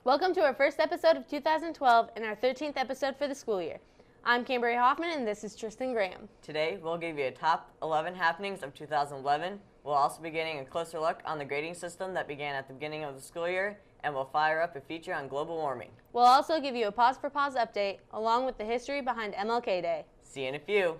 Welcome to our first episode of 2012 and our 13th episode for the school year. I'm Camberry Hoffman and this is Tristan Graham. Today we'll give you a top 11 happenings of 2011. We'll also be getting a closer look on the grading system that began at the beginning of the school year, and we'll fire up a feature on global warming. We'll also give you a pause for pause update along with the history behind MLK Day. See you in a few.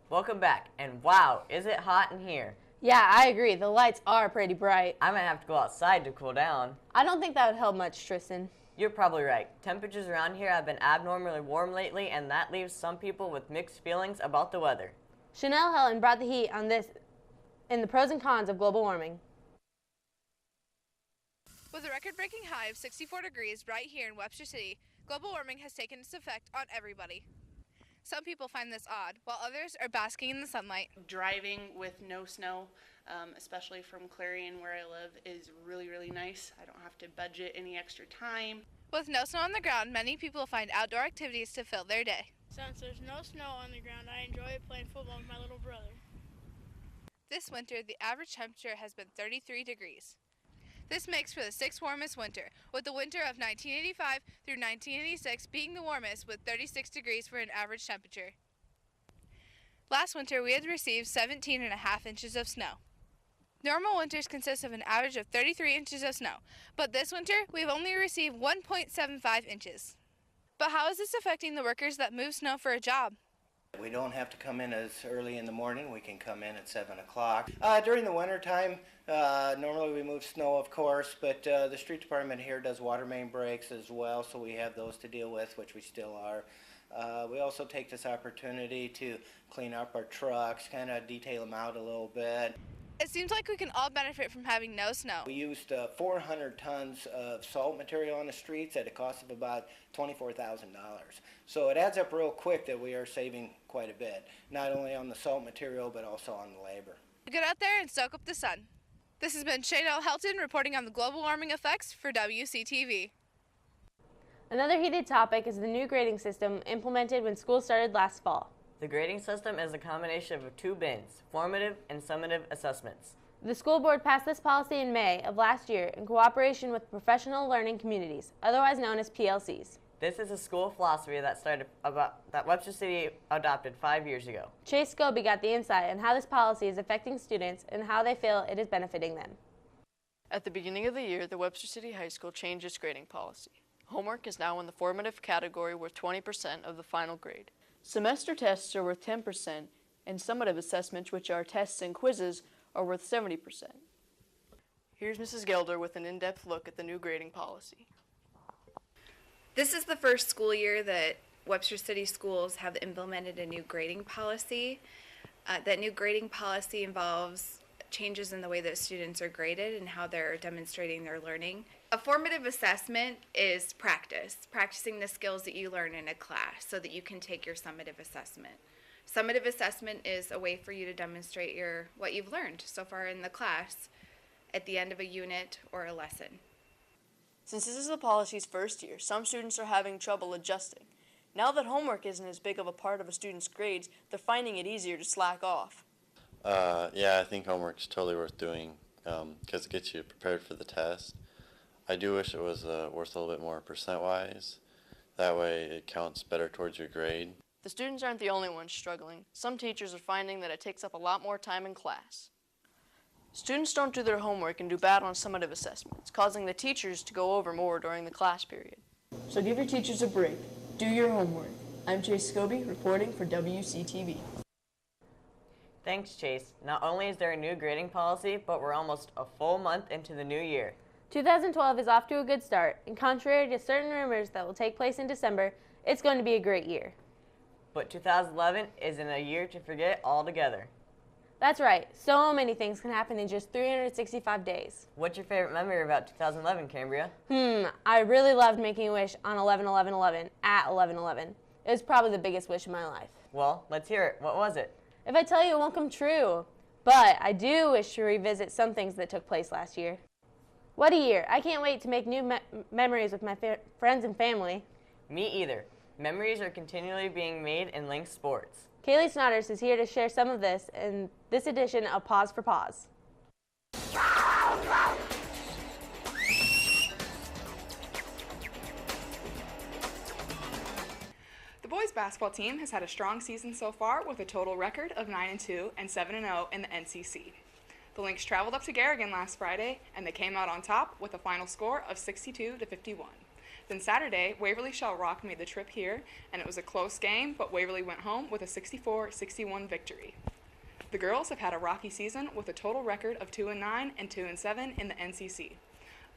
Welcome back, and wow, is it hot in here? Yeah, I agree. The lights are pretty bright. I might have to go outside to cool down. I don't think that would help much, Tristan. You're probably right. Temperatures around here have been abnormally warm lately, and that leaves some people with mixed feelings about the weather. Chanel Helen brought the heat on this in the pros and cons of global warming. With a record-breaking high of 64 degrees right here in Webster City, global warming has taken its effect on everybody. Some people find this odd, while others are basking in the sunlight. Driving with no snow, especially from Clarion where I live, is really, really nice. I don't have to budget any extra time. With no snow on the ground, many people find outdoor activities to fill their day. Since there's no snow on the ground, I enjoy playing football with my little brother. This winter, the average temperature has been 33 degrees. This makes for the sixth warmest winter, with the winter of 1985 through 1986 being the warmest with 36 degrees for an average temperature. Last winter, we had received 17.5 inches of snow. Normal winters consist of an average of 33 inches of snow, but this winter, we've only received 1.75 inches. But how is this affecting the workers that move snow for a job? We don't have to come in as early in the morning. We can come in at 7 o'clock. During the winter time, normally we move snow, of course, but the street department here does water main breaks as well, so we have those to deal with, which we still are. We also take this opportunity to clean up our trucks, kind of detail them out a little bit. It seems like we can all benefit from having no snow. We used 400 tons of salt material on the streets at a cost of about $24,000. So it adds up real quick that we are saving quite a bit, not only on the salt material but also on the labor. Get out there and soak up the sun. This has been Chanel Helton reporting on the global warming effects for Wctv. Another heated topic is the new grading system implemented when school started last fall. The grading system is a combination of two bins, formative and summative assessments. The school board passed this policy in May of last year in cooperation with professional learning communities, otherwise known as PLCs. This is a school philosophy that Webster City adopted 5 years ago. Chase Scobie got the insight on how this policy is affecting students and how they feel it is benefiting them. At the beginning of the year, the Webster City High School changed its grading policy. Homework is now in the formative category worth 20% of the final grade. Semester tests are worth 10%, and summative assessments, which are tests and quizzes, are worth 70%. Here's Mrs. Gelder with an in-depth look at the new grading policy. This is the first school year that Webster City schools have implemented a new grading policy. That new grading policy involves changes in the way that students are graded and how they're demonstrating their learning. A formative assessment is practicing the skills that you learn in a class so that you can take your summative assessment. Summative assessment is a way for you to demonstrate what you've learned so far in the class at the end of a unit or a lesson. Since this is the policy's first year, some students are having trouble adjusting. Now that homework isn't as big of a part of a student's grades, they're finding it easier to slack off. Yeah, I think homework's totally worth doing because it gets you prepared for the test. I do wish it was worth a little bit more percent-wise. That way it counts better towards your grade. The students aren't the only ones struggling. Some teachers are finding that it takes up a lot more time in class. Students don't do their homework and do bad on summative assessments, causing the teachers to go over more during the class period. So give your teachers a break. Do your homework. I'm Chase Scobie, reporting for WCTV. Thanks, Chase. Not only is there a new grading policy, but we're almost a full month into the new year. 2012 is off to a good start, and contrary to certain rumors that will take place in December, it's going to be a great year. But 2011 isn't a year to forget altogether. That's right. So many things can happen in just 365 days. What's your favorite memory about 2011, Cambria? I really loved making a wish on 11/11/11 at 11/11. It was probably the biggest wish of my life. Well, let's hear it. What was it? If I tell you, it won't come true. But I do wish to revisit some things that took place last year. What a year. I can't wait to make new memories with my friends and family. Me either. Memories are continually being made in Lynx sports. Kaylee Snotters is here to share some of this in this edition of Pause for Pause. The boys basketball team has had a strong season so far with a total record of 9-2 and 7-0 in the NCC. The Lynx traveled up to Garrigan last Friday and they came out on top with a final score of 62-51. Then Saturday, Waverly Shell Rock made the trip here and it was a close game, but Waverly went home with a 64-61 victory. The girls have had a rocky season with a total record of 2-9 and 2-7 in the NCC.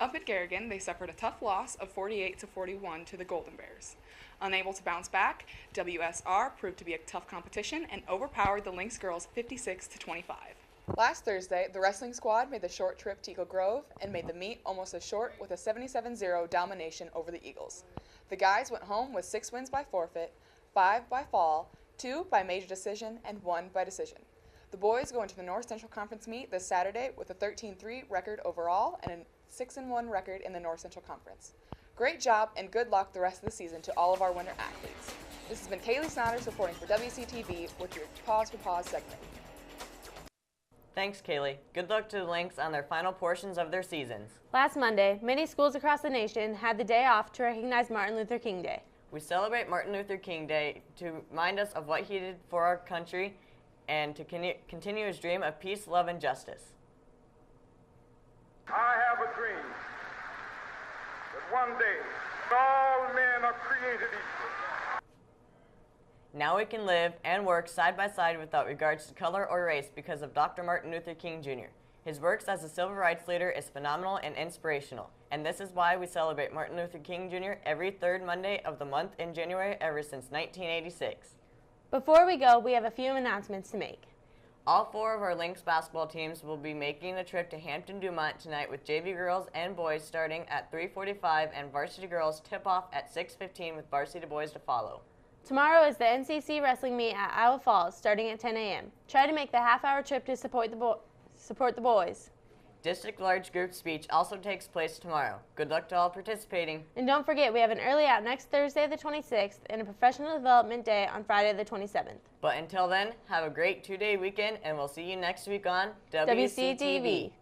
Up at Garrigan, they suffered a tough loss of 48-41 to the Golden Bears. Unable to bounce back, WSR proved to be a tough competition and overpowered the Lynx girls 56-25. Last Thursday, the wrestling squad made the short trip to Eagle Grove and made the meet almost as short with a 77-0 domination over the Eagles. The guys went home with 6 wins by forfeit, 5 by fall, 2 by major decision, and 1 by decision. The boys go into the North Central Conference meet this Saturday with a 13-3 record overall and a 6-1 record in the North Central Conference. Great job and good luck the rest of the season to all of our winter athletes. This has been Kaylee Snotters reporting for Wctv with your Pause for Pause segment. Thanks, Kaylee. Good luck to the Lynx on their final portions of their seasons. Last Monday, many schools across the nation had the day off to recognize Martin Luther King Day. We celebrate Martin Luther King Day to remind us of what he did for our country and to continue his dream of peace, love, and justice. I have a dream that one day all men are created equal. Now we can live and work side by side without regards to color or race because of Dr. Martin Luther King Jr. His works as a civil rights leader is phenomenal and inspirational, and this is why we celebrate Martin Luther King Jr. every third Monday of the month in January ever since 1986. Before we go, we have a few announcements to make. All 4 of our Lynx basketball teams will be making a trip to Hampton-Dumont tonight with JV girls and boys starting at 3:45 and varsity girls tip-off at 6:15 with varsity boys to follow. Tomorrow is the NCC wrestling meet at Iowa Falls starting at 10 a.m. Try to make the half-hour trip to support the boys. District large group speech also takes place tomorrow. Good luck to all participating. And don't forget, we have an early out next Thursday the 26th and a professional development day on Friday the 27th. But until then, have a great 2-day weekend and we'll see you next week on WCTV.